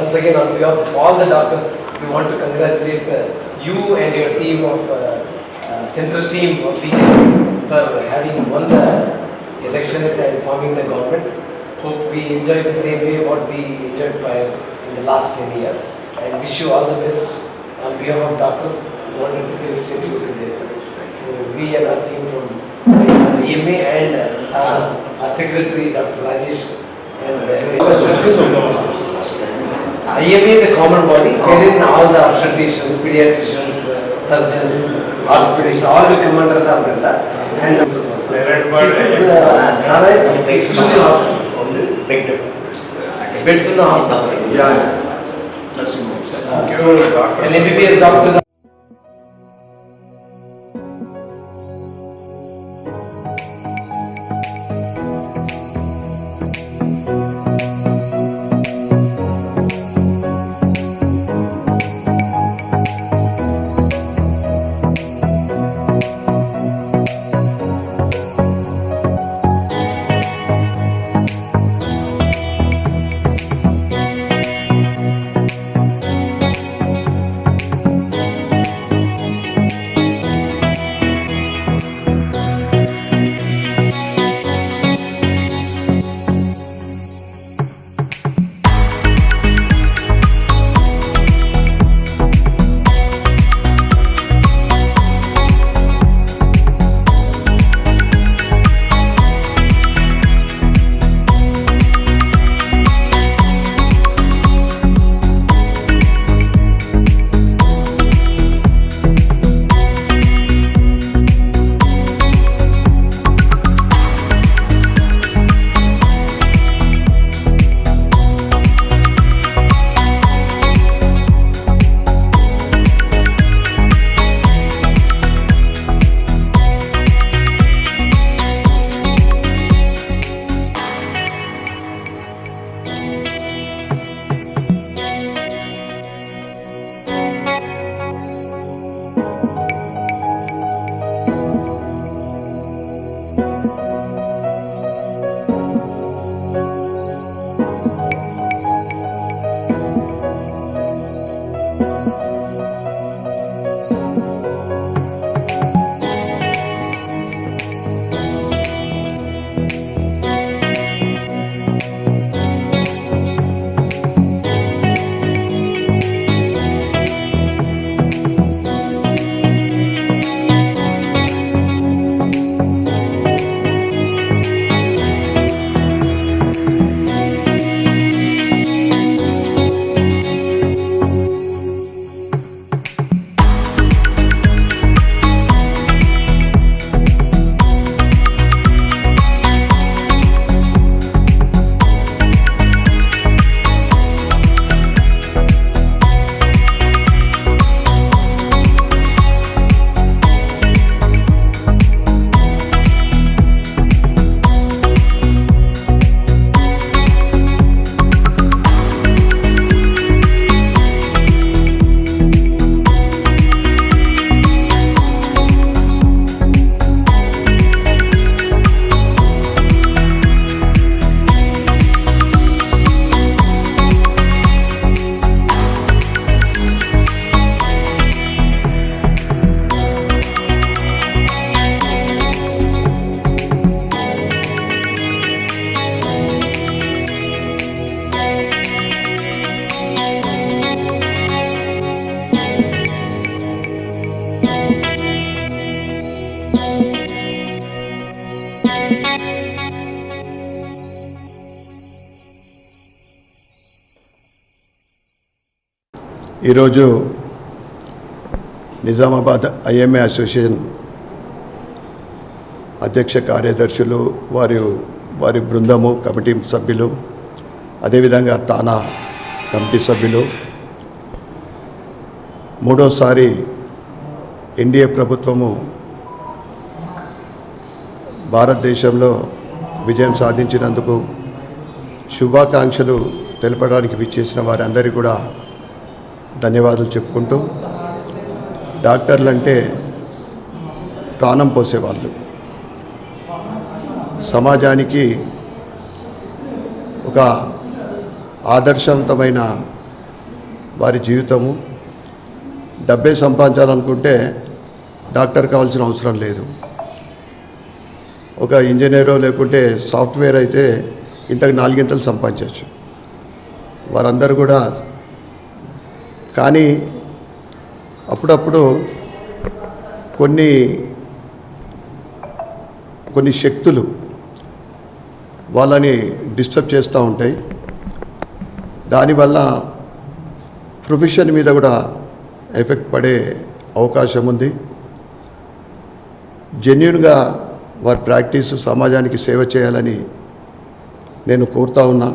once again on behalf of all the doctors, we want to congratulate you and your team of central team of BJP for having won the elections and forming the government. Hope we enjoy the same way what we enjoyed prior in the last 10 years. And wish you all the best on behalf of doctors. We wanted to felicitate you today, sir. So we and our team from EMA and our secretary, Dr. Rajesh, and IMA is a common body wherein all the obstetricians, pediatricians, surgeons, orthopedists, all will come under the umbrella. And this is exclusive hospitals. Beds in the hospitals. Yeah. So an MBBS doctor. ఈరోజు Nizamabad IMA association అధ్యక్ష కార్యదర్శులు వారి బృందము committee సభ్యులు అదేవిధంగా తానా committee సభ్యులు మూడోసారి NDA ప్రభుత్వము భారతదేశంలో విజయం సాధించినందుకు శుభాకాంక్షలు తెలపడానికి విచ్చేసిన వారందరికీ కూడా ధన్యవాదాలు చెప్పుకుంటూ, డాక్టర్లు అంటే ప్రాణం పోసేవాళ్ళు, సమాజానికి ఒక ఆదర్శవంతమైన వారి జీవితము. డబ్బే సంపాదించాలనుకుంటే డాక్టర్ కావాల్సిన అవసరం లేదు. ఒక ఇంజనీరో లేకుంటే సాఫ్ట్వేర్ అయితే ఇంతకు 4 గంటలు సంపాదించవచ్చు వారందరూ కూడా. కానీ అప్పుడప్పుడు కొన్ని శక్తులు వాళ్ళని డిస్టర్బ్ చేస్తూ ఉంటాయి. దానివల్ల ప్రొఫెషన్ మీద కూడా ఎఫెక్ట్ పడే అవకాశం ఉంది. జెన్యూన్గా వారి ప్రాక్టీసు సమాజానికి సేవ చేయాలని నేను కోరుతా ఉన్నా.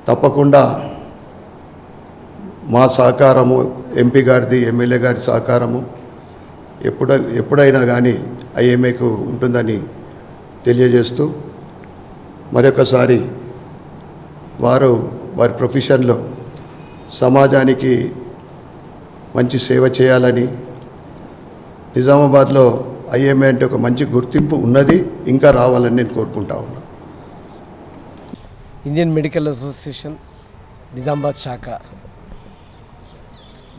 తప్పకుండా మా సహకారము, ఎంపీ గారిది, ఎమ్మెల్యే గారి సహకారము ఎప్పుడైనా కానీ ఐఎంఏకు ఉంటుందని తెలియజేస్తూ మరొకసారి వారి ప్రొఫెషన్లో సమాజానికి మంచి సేవ చేయాలని, నిజామాబాద్లో ఐఎంఏ అంటే ఒక మంచి గుర్తింపు ఉన్నది, ఇంకా రావాలని నేను కోరుకుంటా ఉన్నా. ఇండియన్ మెడికల్ అసోసియేషన్ నిజామాబాద్ శాఖ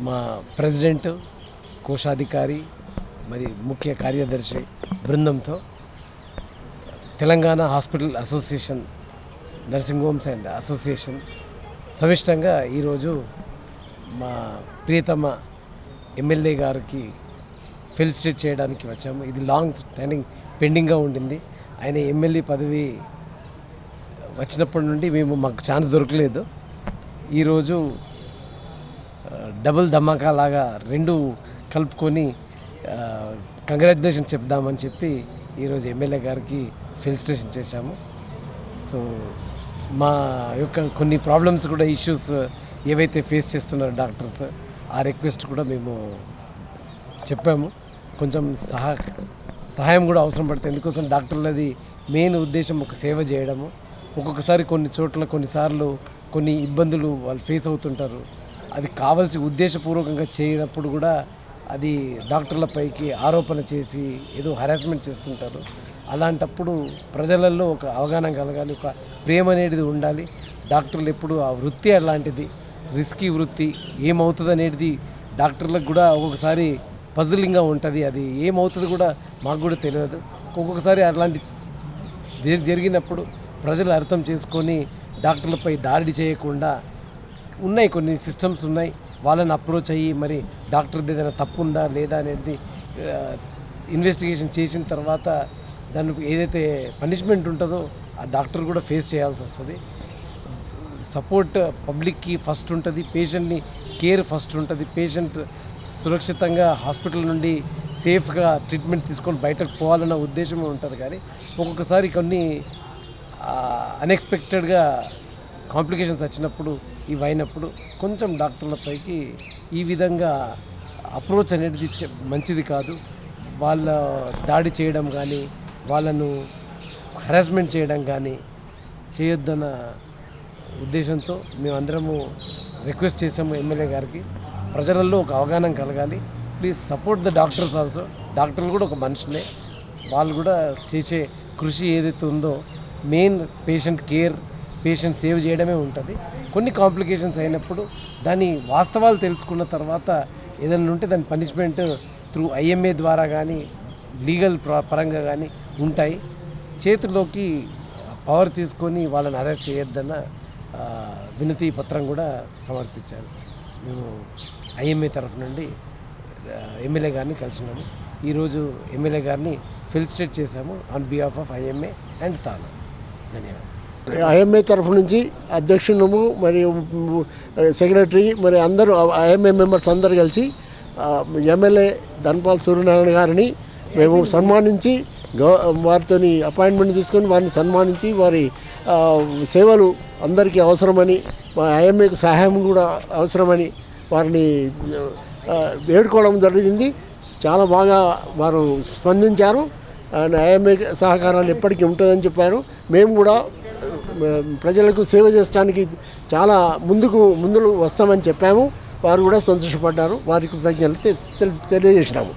మా ప్రెసిడెంట్, కోశాధికారి మరి ముఖ్య కార్యదర్శి బృందంతో Telangana hospital association, nursing homes and association సమిష్టంగా ఈరోజు మా ప్రియతమ ఎమ్మెల్యే గారికి ఫెలిసిటేట్ చేయడానికి వచ్చాము. ఇది లాంగ్ స్టాండింగ్ పెండింగ్గా ఉండింది. ఆయన ఎమ్మెల్యే పదవి వచ్చినప్పటి నుండి మాకు ఛాన్స్ దొరకలేదు. ఈరోజు డబుల్ ధమాకా లాగా రెండు కలుపుకొని కంగ్రాచులేషన్ చెప్దామని చెప్పి ఈరోజు ఎమ్మెల్యే గారికి ఫెలిసిటేషన్ చేశాము. సో మా యొక్క కొన్ని ప్రాబ్లమ్స్ కూడా, ఇష్యూస్ ఏవైతే ఫేస్ చేస్తున్నారో డాక్టర్స్, ఆ రిక్వెస్ట్ కూడా మేము చెప్పాము. కొంచెం సహాయం కూడా అవసరం పడుతుంది. ఎందుకోసం డాక్టర్లది మెయిన్ ఉద్దేశం ఒక సేవ చేయడము. ఒక్కొక్కసారి కొన్ని చోట్ల కొన్నిసార్లు కొన్ని ఇబ్బందులు వాళ్ళు ఫేస్ అవుతుంటారు. అది కావాల్సి ఉద్దేశపూర్వకంగా చేయనప్పుడు కూడా అది డాక్టర్లపైకి ఆరోపణ చేసి ఏదో హరాస్మెంట్ చేస్తుంటారు. అలాంటప్పుడు ప్రజలలో ఒక అవగాహన కలగాలి, ఒక ప్రేమ అనేది ఉండాలి. డాక్టర్లు ఎప్పుడు ఆ వృత్తి అలాంటిది, రిస్కీ వృత్తి, ఏమవుతుంది అనేది డాక్టర్లకు కూడా ఒక్కొక్కసారి పజిలింగ్గా ఉంటుంది. అది ఏమవుతుంది కూడా మాకు కూడా తెలియదు. ఒక్కొక్కసారి అలాంటి జరిగినప్పుడు ప్రజలు అర్థం చేసుకొని డాక్టర్లపై దాడి చేయకుండా ఉన్నాయి, కొన్ని సిస్టమ్స్ ఉన్నాయి, వాళ్ళని అప్రోచ్ అయ్యి మరి డాక్టర్ది ఏదైనా తప్పు ఉందా లేదా అనేది ఇన్వెస్టిగేషన్ చేసిన తర్వాత దానికి ఏదైతే పనిష్మెంట్ ఉంటుందో ఆ డాక్టర్ కూడా ఫేస్ చేయాల్సి వస్తుంది. సపోర్ట్ పబ్లిక్కి ఫస్ట్ ఉంటుంది, పేషెంట్ని కేర్ ఫస్ట్ ఉంటుంది. పేషెంట్ సురక్షితంగా హాస్పిటల్ నుండి సేఫ్గా ట్రీట్మెంట్ తీసుకొని బయటకు పోవాలన్న ఉద్దేశం ఉంటుంది. కానీ ఒక్కొక్కసారి కొన్ని అన్ఎక్స్పెక్టెడ్గా కాంప్లికేషన్స్ వచ్చినప్పుడు, ఇవి అయినప్పుడు కొంచెం డాక్టర్లపైకి ఈ విధంగా అప్రోచ్ అనేది మంచిది కాదు. వాళ్ళ దాడి చేయడం కానీ, వాళ్ళను హరాస్మెంట్ చేయడం కానీ చేయొద్దన్న ఉద్దేశంతో మేమందరము రిక్వెస్ట్ చేసాము ఎమ్మెల్యే గారికి. ప్రజలలో ఒక అవగాహన కలగాలి. Please support the doctors also. డాక్టర్లు కూడా ఒక మనుషులే, వాళ్ళు కూడా చేసే కృషి ఏదైతే ఉందో main patient care, patient save చేయడమే ఉంటుంది. కొన్ని కాంప్లికేషన్స్ అయినప్పుడు దాని వాస్తవాలు తెలుసుకున్న తర్వాత ఏదైనా ఉంటే దాని పనిష్మెంట్ త్రూ ఐఎంఏ ద్వారా కానీ లీగల్ పరంగా కానీ ఉంటాయి. చేతిలోకి పవర్ తీసుకొని వాళ్ళని అరెస్ట్ చేయొద్దన్న వినతి పత్రం కూడా సమర్పించారు. మేము ఐఎంఏ తరఫు నుండి ఎమ్మెల్యే గారిని కలిసినాము. ఈరోజు ఎమ్మెల్యే గారిని ఫెలిసిటేట్ చేశాము on behalf of IMA and TANA. ధన్యవాదాలు. ఐఎంఏ తరఫు నుంచి అధ్యక్షుడు మరి సెక్రటరీ మరి అందరూ ఐఎంఏ మెంబర్స్ అందరు కలిసి ఎమ్మెల్యే ధన్పాల్ సూర్యనారాయణ గారిని మేము సన్మానించి వారితో అపాయింట్మెంట్ తీసుకొని వారిని సన్మానించి వారి సేవలు అందరికీ అవసరమని, మా ఐఎంఏకు సహాయం కూడా అవసరమని వారిని వేడుకోవడం జరిగింది. చాలా బాగా వారు స్పందించారు. ఐఎంఏ సహకారాలు ఎప్పటికీ ఉంటుందని చెప్పారు. మేము కూడా ప్రజలకు సేవ చేయడానికి చాలా ముందు వస్తామని చెప్పాము. వారు కూడా సంతోషపడ్డారు. వారికి కృతజ్ఞతలు తెలియజేసినాము.